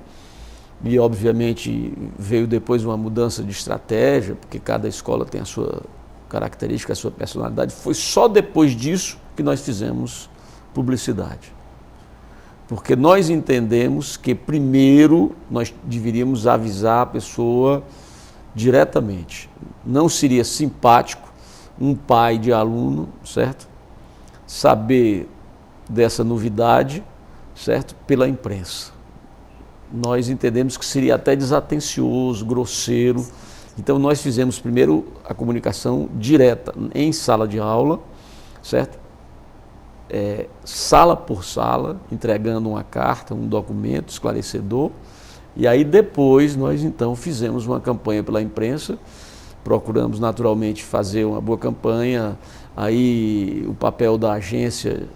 e, obviamente, veio depois uma mudança de estratégia, porque cada escola tem a sua característica, a sua personalidade, foi só depois disso que nós fizemos publicidade. Porque nós entendemos que primeiro nós deveríamos avisar a pessoa diretamente. Não seria simpático um pai de aluno, certo? Saber dessa novidade, certo? Pela imprensa. Nós entendemos que seria até desatencioso, grosseiro. Então nós fizemos primeiro a comunicação direta em sala de aula, certo? Sala por sala, entregando uma carta, um documento esclarecedor, e aí depois nós então fizemos uma campanha pela imprensa, procuramos naturalmente fazer uma boa campanha, aí o papel da agência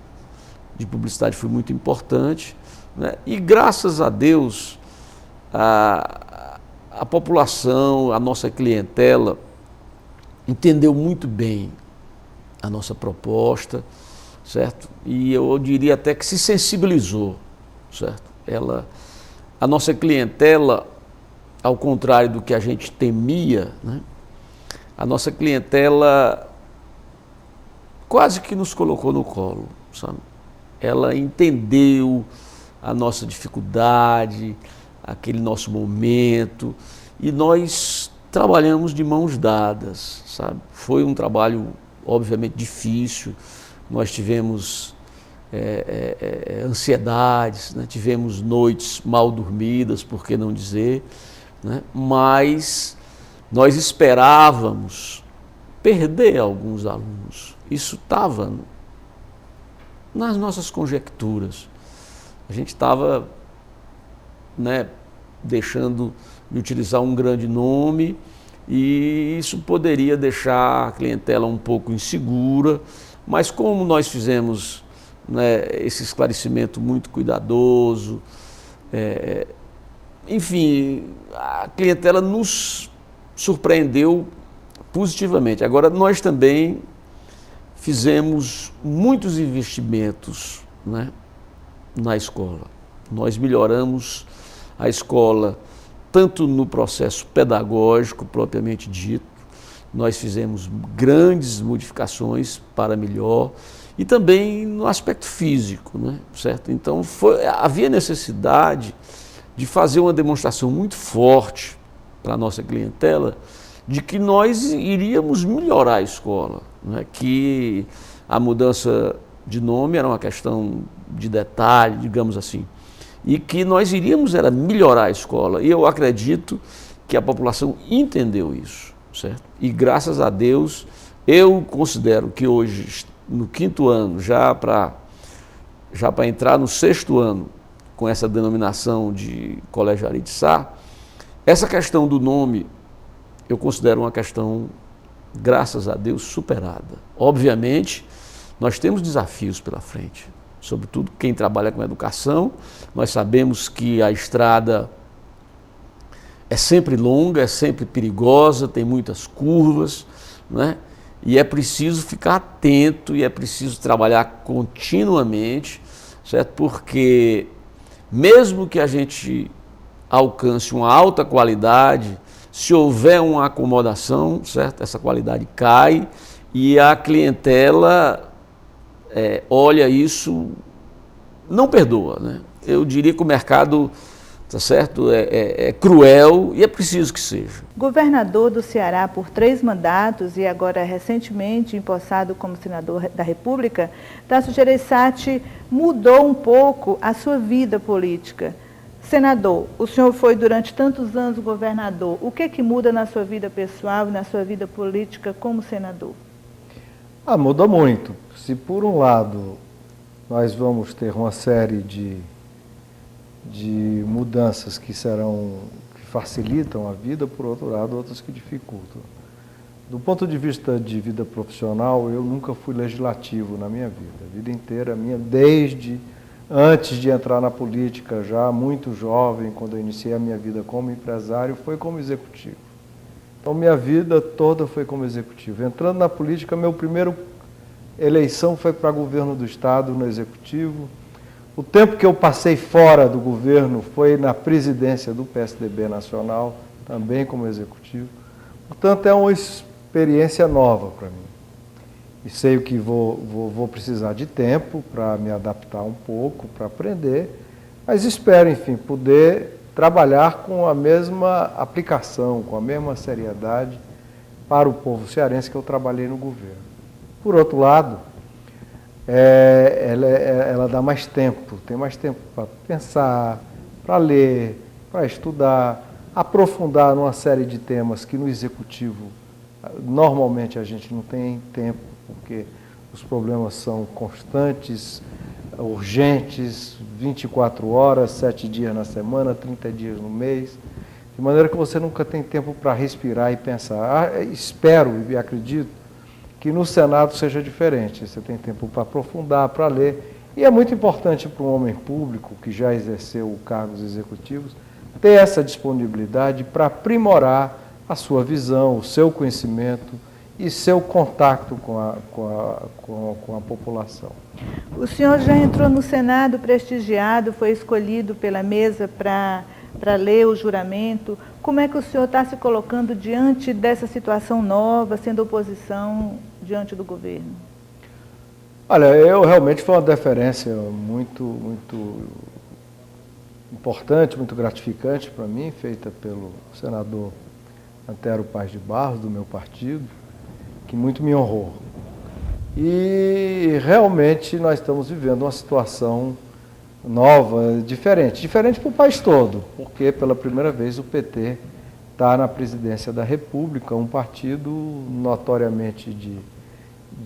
de publicidade foi muito importante, né? E graças a Deus a população, a nossa clientela entendeu muito bem a nossa proposta, certo? E eu diria até que se sensibilizou, certo? A nossa clientela, ao contrário do que a gente temia, né? A nossa clientela quase que nos colocou no colo, sabe? Ela entendeu a nossa dificuldade, aquele nosso momento, e nós trabalhamos de mãos dadas, sabe? Foi um trabalho, obviamente, difícil. Nós tivemos ansiedades, né? Tivemos noites mal dormidas, por que não dizer, né? Mas nós esperávamos perder alguns alunos. Isso estava nas nossas conjecturas. A gente estava, né, deixando de utilizar um grande nome e isso poderia deixar a clientela um pouco insegura. Mas como nós fizemos, né, esse esclarecimento muito cuidadoso, enfim, a clientela nos surpreendeu positivamente. Agora, nós também fizemos muitos investimentos, né, na escola. Nós melhoramos a escola tanto no processo pedagógico propriamente dito, nós fizemos grandes modificações para melhor e também no aspecto físico, né? Certo? Então havia necessidade de fazer uma demonstração muito forte para a nossa clientela de que nós iríamos melhorar a escola, né? Que a mudança de nome era uma questão de detalhe, digamos assim, e que nós iríamos era melhorar a escola. E eu acredito que a população entendeu isso. Certo? E graças a Deus, eu considero que hoje, no 5º ano, já para entrar no 6º ano, com essa denominação de Colégio Ari de Sá, essa questão do nome, eu considero uma questão, graças a Deus, superada. Obviamente, nós temos desafios pela frente, sobretudo quem trabalha com educação. Nós sabemos que a estrada é sempre longa, é sempre perigosa, tem muitas curvas, né? E é preciso ficar atento e é preciso trabalhar continuamente, certo? Porque mesmo que a gente alcance uma alta qualidade, se houver uma acomodação, certo? Essa qualidade cai e a clientela olha isso, não perdoa, né? Eu diria que o mercado, tá certo, é cruel e é preciso que seja. Governador do Ceará por 3 mandatos e agora recentemente empossado como senador da República, Tasso Gereissati mudou um pouco a sua vida política. Senador, o senhor foi durante tantos anos governador. O que muda na sua vida pessoal e na sua vida política como senador? Muda muito. Se por um lado nós vamos ter uma série de mudanças que facilitam a vida, por outro lado, outras que dificultam. Do ponto de vista de vida profissional, eu nunca fui legislativo na minha vida. A vida inteira minha, desde antes de entrar na política, já muito jovem, quando eu iniciei a minha vida como empresário, foi como executivo. Então, minha vida toda foi como executivo. Entrando na política, meu primeiro eleição foi para governo do Estado, no executivo. O tempo que eu passei fora do governo foi na presidência do PSDB nacional, também como executivo. Portanto, é uma experiência nova para mim. E sei que vou precisar de tempo para me adaptar um pouco, para aprender, mas espero, enfim, poder trabalhar com a mesma aplicação, com a mesma seriedade para o povo cearense que eu trabalhei no governo. Por outro lado, ela dá mais tempo, tem mais tempo para pensar, para ler, para estudar, aprofundar numa série de temas que no executivo normalmente a gente não tem tempo, porque os problemas são constantes, urgentes, 24 horas, 7 dias na semana, 30 dias no mês, de maneira que você nunca tem tempo para respirar e pensar. Espero e acredito que no Senado seja diferente, você tem tempo para aprofundar, para ler, e é muito importante para um homem público que já exerceu cargos executivos ter essa disponibilidade para aprimorar a sua visão, o seu conhecimento e seu contato com a população. O senhor já entrou no Senado prestigiado, foi escolhido pela mesa para ler o juramento. Como é que o senhor está se colocando diante dessa situação nova, sendo oposição diante do governo? Olha, realmente foi uma deferência muito importante, muito gratificante para mim, feita pelo senador Antero Paz de Barros, do meu partido, que muito me honrou. E realmente nós estamos vivendo uma situação nova, diferente para o país todo, porque pela primeira vez o PT está na presidência da República, um partido notoriamente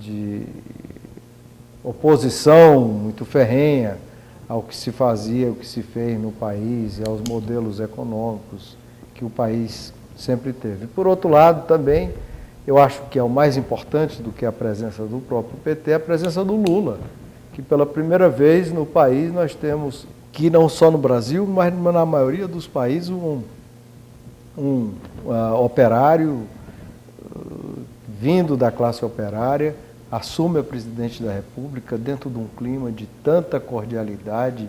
de oposição muito ferrenha ao que se fazia, ao que se fez no país e aos modelos econômicos que o país sempre teve. Por outro lado, também, eu acho que é o mais importante do que a presença do próprio PT, a presença do Lula, que pela primeira vez no país nós temos, que não só no Brasil, mas na maioria dos países, um operário vindo da classe operária, assume a presidente da República dentro de um clima de tanta cordialidade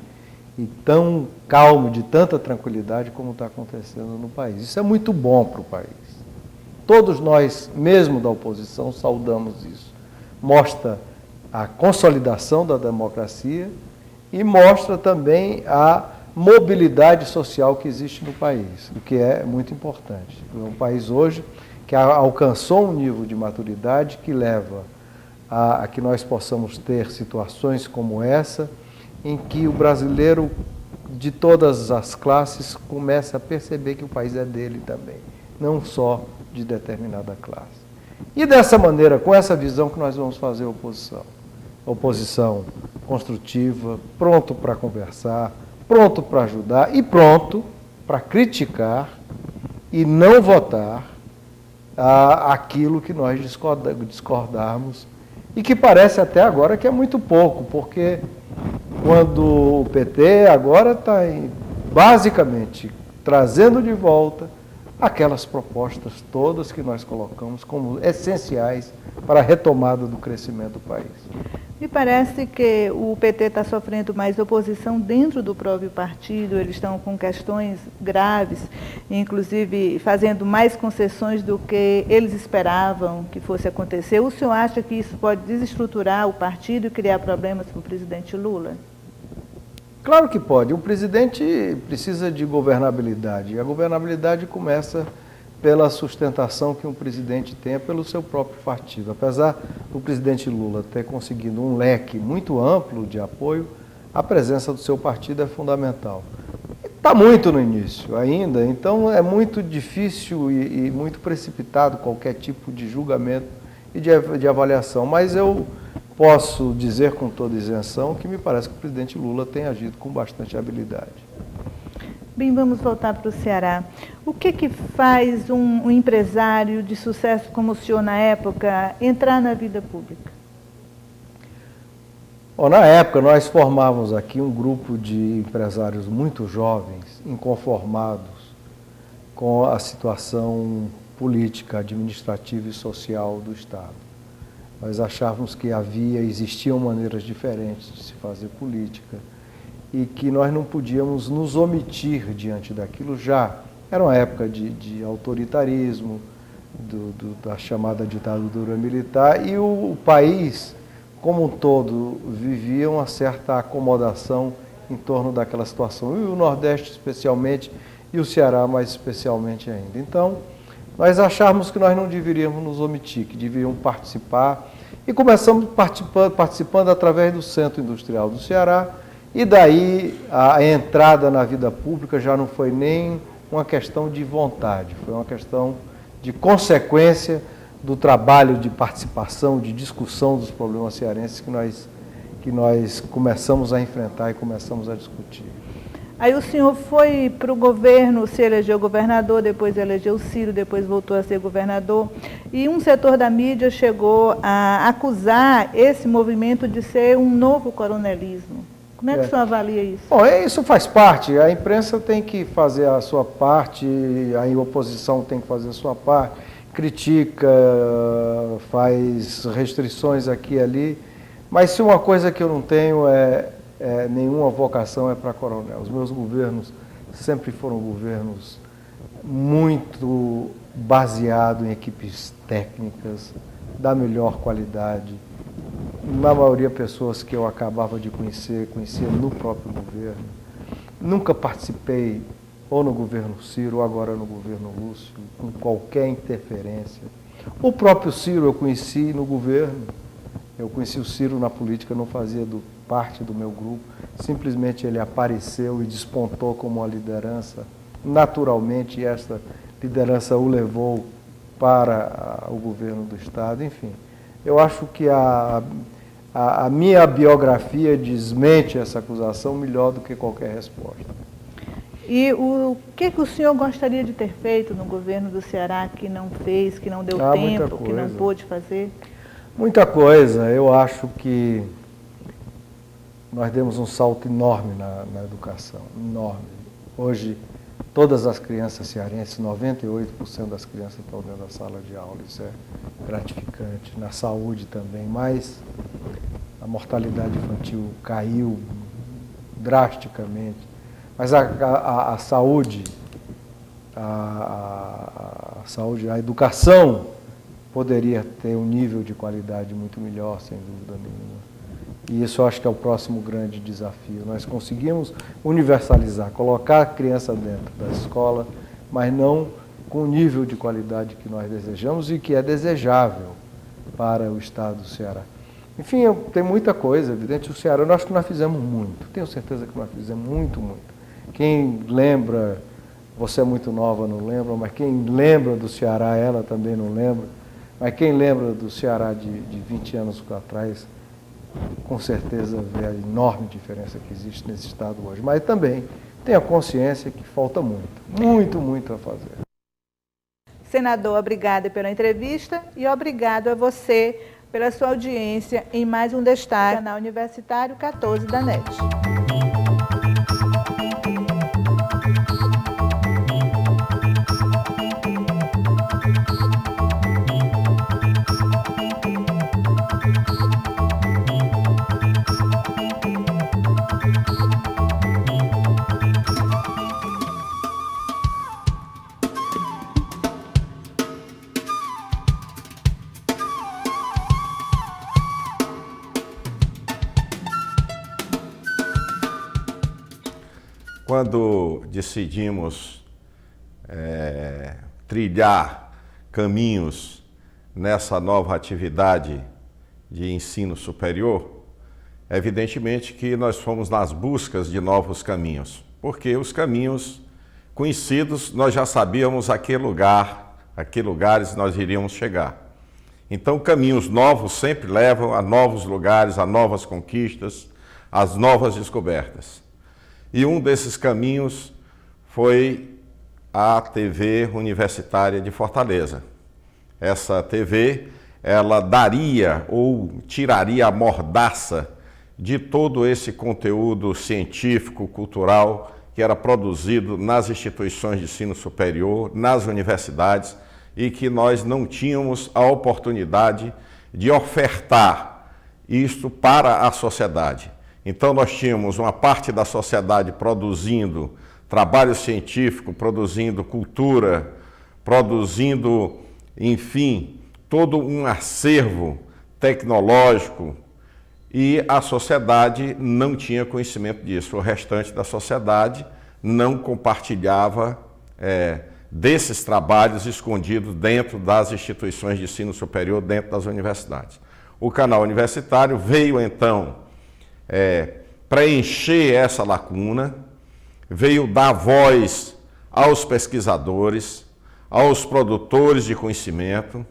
e tão calmo, de tanta tranquilidade como está acontecendo no país. Isso é muito bom para o país. Todos nós, mesmo da oposição, saudamos isso. Mostra a consolidação da democracia e mostra também a mobilidade social que existe no país, o que é muito importante. É um país hoje que alcançou um nível de maturidade que leva a que nós possamos ter situações como essa, em que o brasileiro de todas as classes começa a perceber que o país é dele também, não só de determinada classe. E dessa maneira, com essa visão que nós vamos fazer oposição. Oposição construtiva, pronto para conversar, pronto para ajudar e pronto para criticar e não votar aquilo que nós discordarmos e que parece até agora que é muito pouco, porque quando o PT agora está basicamente trazendo de volta aquelas propostas todas que nós colocamos como essenciais para a retomada do crescimento do país. Me parece que o PT está sofrendo mais oposição dentro do próprio partido, eles estão com questões graves, inclusive fazendo mais concessões do que eles esperavam que fosse acontecer. O senhor acha que isso pode desestruturar o partido e criar problemas para o presidente Lula? Claro que pode. O presidente precisa de governabilidade, e a governabilidade começa pela sustentação que um presidente tenha pelo seu próprio partido. Apesar do presidente Lula ter conseguido um leque muito amplo de apoio, a presença do seu partido é fundamental. Está muito no início ainda, então é muito difícil e muito precipitado qualquer tipo de julgamento e de avaliação, mas eu posso dizer com toda isenção que me parece que o presidente Lula tem agido com bastante habilidade. Bem, vamos voltar para o Ceará. O que faz um empresário de sucesso como o senhor na época entrar na vida pública? Bom, na época nós formávamos aqui um grupo de empresários muito jovens, inconformados com a situação política, administrativa e social do Estado. Nós achávamos que existiam maneiras diferentes de se fazer política e que nós não podíamos nos omitir diante daquilo já. Era uma época de autoritarismo, da chamada ditadura militar, e o país, como um todo, vivia uma certa acomodação em torno daquela situação. E o Nordeste especialmente, e o Ceará mais especialmente ainda. Então, nós achávamos que nós não deveríamos nos omitir, que deveríamos participar. E começamos participando através do Centro Industrial do Ceará. E daí a entrada na vida pública já não foi nem uma questão de vontade, foi uma questão de consequência do trabalho de participação, de discussão dos problemas cearenses que nós começamos a enfrentar e começamos a discutir. Aí o senhor foi para o governo, se elegeu governador, depois elegeu Ciro, depois voltou a ser governador, e um setor da mídia chegou a acusar esse movimento de ser um novo coronelismo. Como é que o senhor avalia isso? Bom, isso faz parte, a imprensa tem que fazer a sua parte, a oposição tem que fazer a sua parte, critica, faz restrições aqui e ali, mas se uma coisa que eu não tenho nenhuma vocação é para coronel. Os meus governos sempre foram governos muito baseados em equipes técnicas, da melhor qualidade. Na maioria, pessoas que eu acabava de conhecia no próprio governo. Nunca participei, ou no governo Ciro, ou agora no governo Lúcio, com qualquer interferência. O próprio Ciro eu conheci no governo. Eu conheci o Ciro na política, não fazia parte do meu grupo. Simplesmente ele apareceu e despontou como uma liderança. Naturalmente, e esta liderança o levou para o governo do Estado. Enfim, eu acho que a minha biografia desmente essa acusação melhor do que qualquer resposta. E o que o senhor gostaria de ter feito no governo do Ceará que não fez, que não deu tempo, que não pôde fazer? Muita coisa. Eu acho que nós demos um salto enorme na educação, enorme. Hoje, todas as crianças cearenses, 98% das crianças estão dentro da sala de aula, isso é gratificante. Na saúde também, mas a mortalidade infantil caiu drasticamente. Mas a saúde, a educação poderia ter um nível de qualidade muito melhor, sem dúvida nenhuma. E isso eu acho que é o próximo grande desafio. Nós conseguimos universalizar, colocar a criança dentro da escola, mas não com o nível de qualidade que nós desejamos e que é desejável para o Estado do Ceará. Enfim, tem muita coisa, evidente, o Ceará, eu acho que nós fizemos muito, tenho certeza que nós fizemos muito. Quem lembra, você é muito nova, não lembra, mas quem lembra do Ceará, ela também não lembra, mas quem lembra do Ceará de 20 anos atrás, com certeza vê a enorme diferença que existe nesse Estado hoje. Mas também tenha consciência que falta muito a fazer. Senador, obrigada pela entrevista e obrigado a você pela sua audiência em mais um Destaque, canal Universitário 14 da NET. Quando decidimos trilhar caminhos nessa nova atividade de ensino superior, evidentemente que nós fomos nas buscas de novos caminhos, porque os caminhos conhecidos nós já sabíamos a que lugares nós iríamos chegar. Então, caminhos novos sempre levam a novos lugares, a novas conquistas, às novas descobertas. E um desses caminhos foi a TV Universitária de Fortaleza. Essa TV, ela daria ou tiraria a mordaça de todo esse conteúdo científico, cultural, que era produzido nas instituições de ensino superior, nas universidades, e que nós não tínhamos a oportunidade de ofertar isto para a sociedade. Então nós tínhamos uma parte da sociedade produzindo trabalho científico, produzindo cultura, produzindo, enfim, todo um acervo tecnológico, e a sociedade não tinha conhecimento disso. O restante da sociedade não compartilhava desses trabalhos escondidos dentro das instituições de ensino superior, dentro das universidades. O canal universitário veio, então, preencher essa lacuna, veio dar voz aos pesquisadores, aos produtores de conhecimento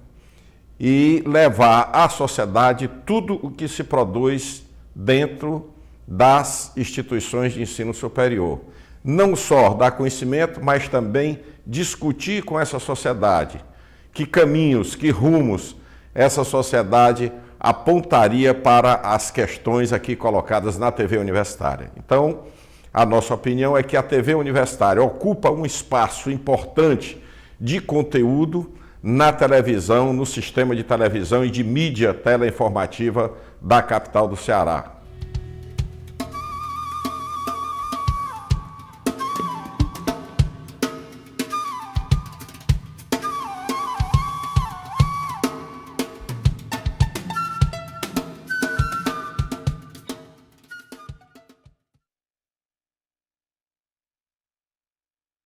e levar à sociedade tudo o que se produz dentro das instituições de ensino superior. Não só dar conhecimento, mas também discutir com essa sociedade que caminhos, que rumos essa sociedade apontaria para as questões aqui colocadas na TV universitária. Então, a nossa opinião é que a TV universitária ocupa um espaço importante de conteúdo na televisão, no sistema de televisão e de mídia teleinformativa da capital do Ceará.